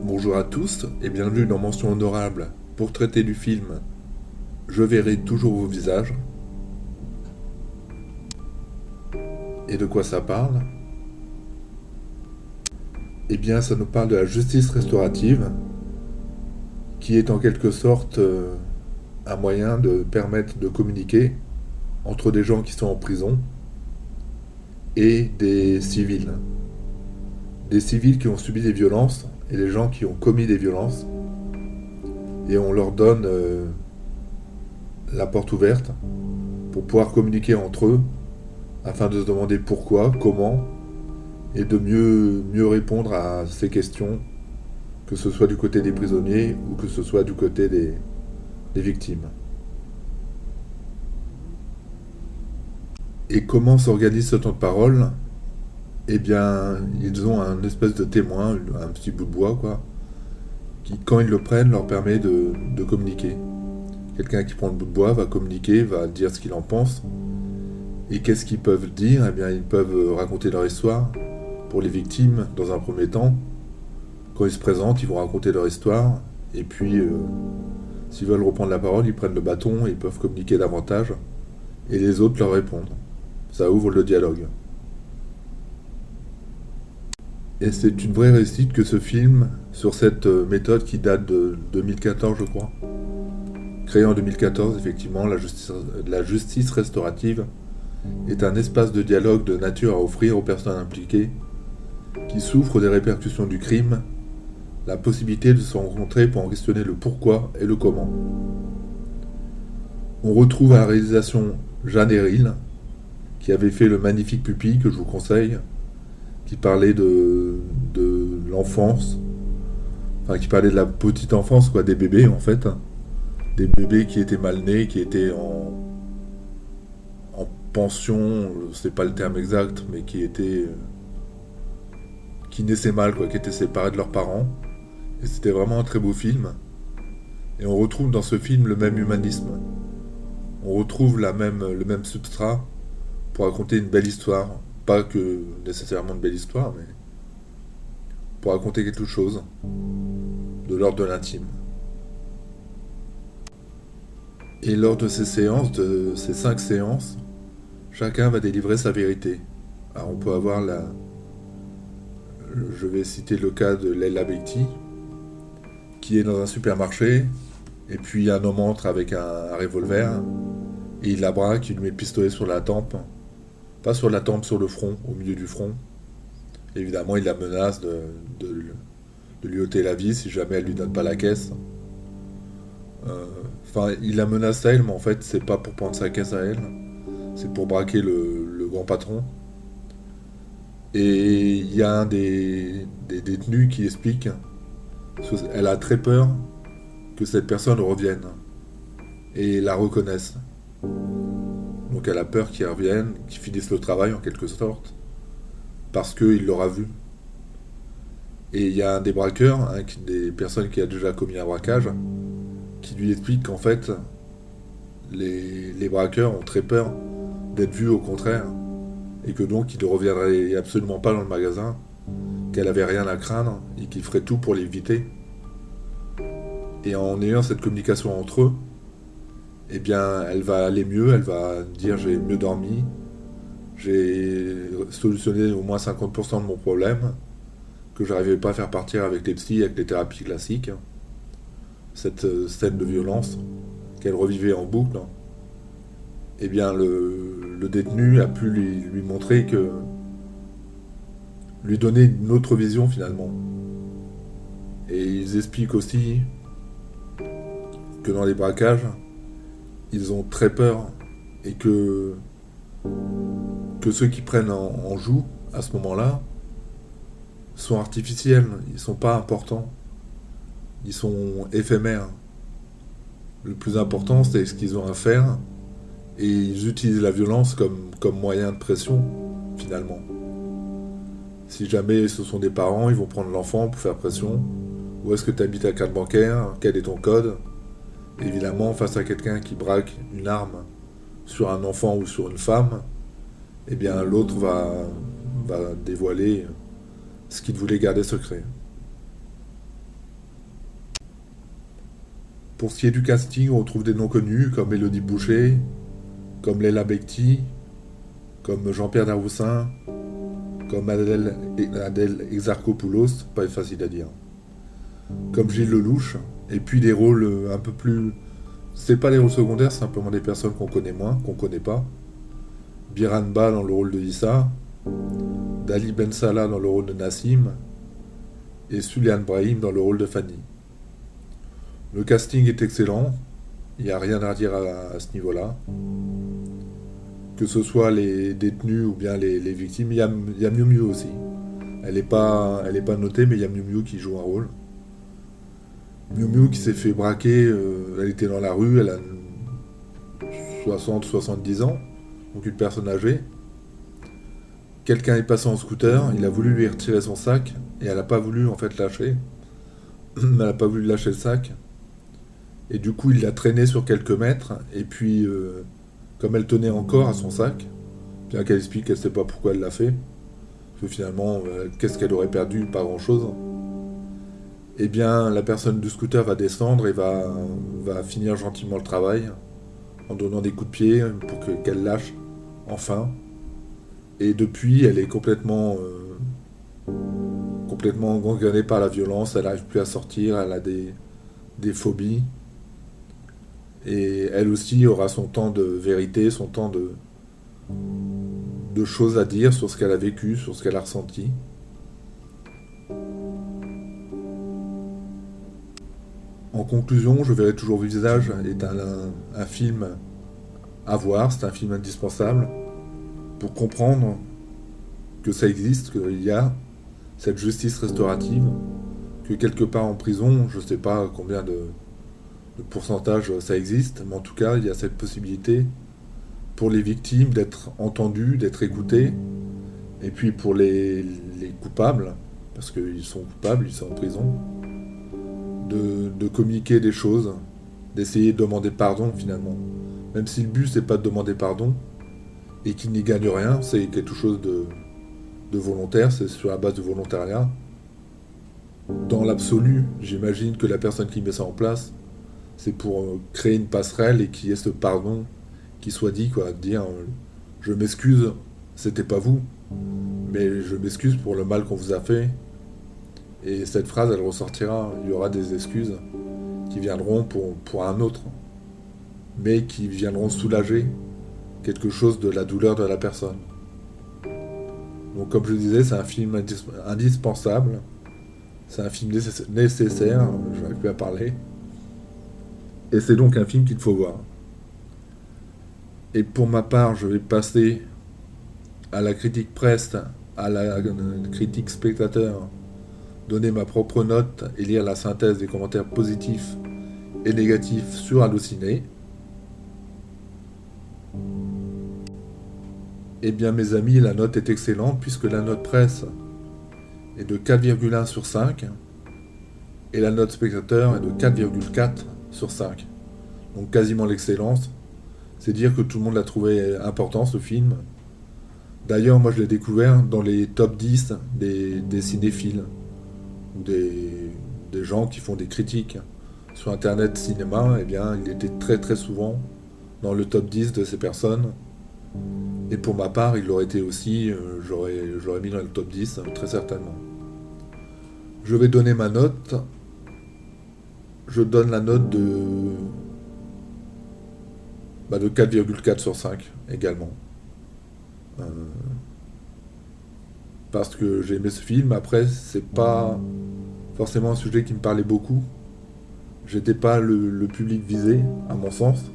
Bonjour à tous et bienvenue dans Mention Honorable pour traiter du film Je verrai toujours vos visages. Et de quoi ça parle? Eh bien, ça nous parle de la justice restaurative, qui est en quelque sorte un moyen de permettre de communiquer entre des gens qui sont en prison et des civils. Des civils qui ont subi des violences et des gens qui ont commis des violences. Et on leur donne la porte ouverte pour pouvoir communiquer entre eux afin de se demander pourquoi, comment, et de mieux répondre à ces questions, que ce soit du côté des prisonniers ou que ce soit du côté des victimes. Et comment s'organise ce temps de parole? Eh bien, ils ont un espèce de témoin, un petit bout de bois, quoi, qui, quand ils le prennent, leur permet de communiquer. Quelqu'un qui prend le bout de bois va communiquer, va dire ce qu'il en pense. Et qu'est-ce qu'ils peuvent dire? Eh bien, ils peuvent raconter leur histoire pour les victimes dans un premier temps. Quand ils se présentent, ils vont raconter leur histoire. Et puis, s'ils veulent reprendre la parole, ils prennent le bâton et ils peuvent communiquer davantage. Et les autres leur répondent. Ça ouvre le dialogue. Et c'est une vraie réussite que ce film, sur cette méthode qui date de 2014, je crois. Créé en 2014, effectivement, la justice restaurative est un espace de dialogue de nature à offrir aux personnes impliquées qui souffrent des répercussions du crime la possibilité de se rencontrer pour en questionner le pourquoi et le comment. On retrouve à la réalisation Jeanne Eril, qui avait fait le magnifique Pupille, que je vous conseille, qui parlait de l'enfance, enfin qui parlait de la petite enfance, quoi, des bébés en fait, des bébés qui étaient mal nés, qui étaient en pension, c'est pas le terme exact, mais qui naissaient mal, quoi, qui étaient séparés de leurs parents. Et c'était vraiment un très beau film. Et on retrouve dans ce film le même humanisme. On retrouve le même substrat pour raconter une belle histoire. Pas que nécessairement une belle histoire, mais pour raconter quelque chose de l'ordre de l'intime. Et lors de ces séances, de ces 5 séances, chacun va délivrer sa vérité. Alors on peut avoir je vais citer le cas de Leila Bekti, qui est dans un supermarché, et puis un homme entre avec un revolver, et il la braque, il lui met le pistolet sur la tempe. Pas sur la tempe, sur le front, au milieu du front. Évidemment, il la menace de, de lui ôter la vie si jamais elle lui donne pas la caisse. Enfin, il la menace à elle, mais en fait, c'est pas pour prendre sa caisse à elle. C'est pour braquer le grand patron. Et il y a un des détenus qui explique qu'elle a très peur que cette personne revienne et la reconnaisse. Donc elle a peur qu'il revienne, qu'il finisse le travail en quelque sorte, parce qu'il l'aura vu. Et il y a un des braqueurs, des personnes qui a déjà commis un braquage, qui lui explique qu'en fait, les braqueurs ont très peur d'être vus au contraire, et que donc ils ne reviendraient absolument pas dans le magasin, qu'elle avait rien à craindre, et qu'ils feraient tout pour l'éviter. Et en ayant cette communication entre eux, eh bien, elle va aller mieux, elle va dire j'ai mieux dormi, j'ai solutionné au moins 50% de mon problème, que j'arrivais pas à faire partir avec les psys, avec les thérapies classiques, cette scène de violence qu'elle revivait en boucle. Eh bien, le détenu a pu lui montrer que lui donner une autre vision finalement. Et ils expliquent aussi que dans les braquages, ils ont très peur et que ceux qui prennent en joue à ce moment-là sont artificiels, ils sont pas importants, ils sont éphémères. Le plus important, c'est ce qu'ils ont à faire et ils utilisent la violence comme moyen de pression finalement. Si jamais ce sont des parents, ils vont prendre l'enfant pour faire pression. Où est-ce que tu habites ta carte bancaire? Quel est ton code? Évidemment, face à quelqu'un qui braque une arme sur un enfant ou sur une femme, eh bien l'autre va dévoiler ce qu'il voulait garder secret. Pour ce qui est du casting, on retrouve des noms connus comme Élodie Boucher, comme Léla Becti, comme Jean-Pierre Daroussin, comme Adèle Exarchopoulos, pas facile à dire, comme Gilles Lelouch, et puis des rôles un peu plus... C'est pas les rôles secondaires, c'est simplement des personnes qu'on connaît moins, qu'on connaît pas. Biran Ba dans le rôle de Issa, Dali Ben Salah dans le rôle de Nassim, et Suliane Brahim dans le rôle de Fanny. Le casting est excellent, il n'y a rien à dire à ce niveau-là. Que ce soit les détenus ou bien les victimes, il y a Miu Miu aussi. Elle est pas notée, mais il y a Miu Miu qui joue un rôle. Miu Miu qui s'est fait braquer, elle était dans la rue, elle a 60-70 ans, donc une personne âgée. Quelqu'un est passé en scooter, il a voulu lui retirer son sac, et elle n'a pas voulu en fait lâcher. Elle n'a pas voulu lâcher le sac. Et du coup, il l'a traîné sur quelques mètres, et puis, comme elle tenait encore à son sac, bien qu'elle explique qu'elle ne sait pas pourquoi elle l'a fait, parce que finalement, qu'est-ce qu'elle aurait perdu? Pas grand-chose. Eh bien, la personne du scooter va descendre et va finir gentiment le travail, en donnant des coups de pied pour qu'elle lâche, enfin. Et depuis, elle est complètement gangrenée par la violence, elle n'arrive plus à sortir, elle a des phobies. Et elle aussi aura son temps de vérité, son temps de choses à dire sur ce qu'elle a vécu, sur ce qu'elle a ressenti. En conclusion, Je verrai toujours Visage est un film à voir, c'est un film indispensable pour comprendre que ça existe, qu'il y a cette justice restaurative, que quelque part en prison, je ne sais pas combien de pourcentage ça existe, mais en tout cas, il y a cette possibilité pour les victimes d'être entendues, d'être écoutées, et puis pour les coupables, parce qu'ils sont coupables, ils sont en prison, de communiquer des choses, d'essayer de demander pardon finalement. Même si le but c'est pas de demander pardon, et qu'ils n'y gagnent rien, c'est quelque chose de volontaire, c'est sur la base de volontariat. Dans l'absolu, j'imagine que la personne qui met ça en place, c'est pour créer une passerelle et qu'il y ait ce pardon qui soit dit, quoi, dire je m'excuse, c'était pas vous, mais je m'excuse pour le mal qu'on vous a fait. Et cette phrase, elle ressortira, il y aura des excuses qui viendront pour un autre, mais qui viendront soulager quelque chose de la douleur de la personne. Donc comme je disais, c'est un film indispensable, c'est un film nécessaire, je n'arrive plus à parler, et c'est donc un film qu'il faut voir. Et pour ma part, je vais passer à la critique presse, à la critique spectateur, donner ma propre note et lire la synthèse des commentaires positifs et négatifs sur Allociné. Eh bien mes amis, la note est excellente puisque la note presse est de 4,1 sur 5 et la note spectateur est de 4,4 sur 5. Donc quasiment l'excellence. C'est dire que tout le monde l'a trouvé important ce film. D'ailleurs, moi je l'ai découvert dans les top 10 des cinéphiles, ou des gens qui font des critiques sur internet cinéma. Eh bien, il était très très souvent dans le top 10 de ces personnes. Et pour ma part, il l'aurait été aussi, j'aurais mis dans le top 10, très certainement. Je vais donner ma note. Je donne la note de 4,4 sur 5 également. Euh, parce que j'ai aimé ce film. Après, c'est pas forcément un sujet qui me parlait beaucoup. J'étais pas le public visé, à mon sens.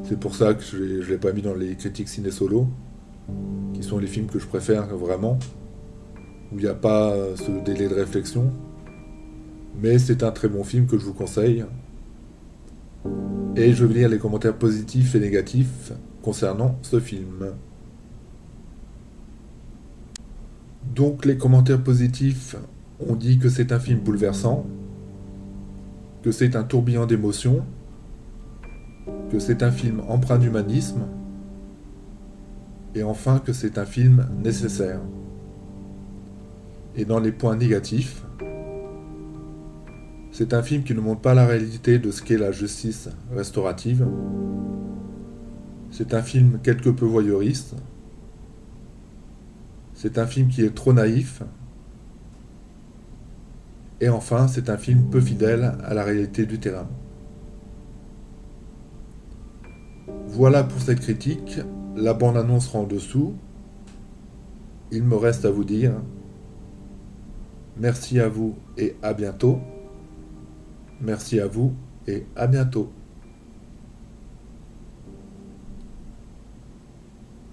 C'est pour ça que je l'ai pas mis dans les critiques ciné solo, qui sont les films que je préfère vraiment, où il n'y a pas ce délai de réflexion. Mais c'est un très bon film que je vous conseille. Et je vais lire les commentaires positifs et négatifs concernant ce film. Donc les commentaires positifs ont dit que c'est un film bouleversant, que c'est un tourbillon d'émotions, que c'est un film empreint d'humanisme, et enfin que c'est un film nécessaire. Et dans les points négatifs, C'est un film qui ne montre pas la réalité de ce qu'est la justice restaurative. C'est un film quelque peu voyeuriste. C'est un film qui est trop naïf. Et enfin, c'est un film peu fidèle à la réalité du terrain. Voilà pour cette critique. La bande-annonce sera en dessous. Il me reste à vous dire merci à vous et à bientôt. Merci à vous et à bientôt.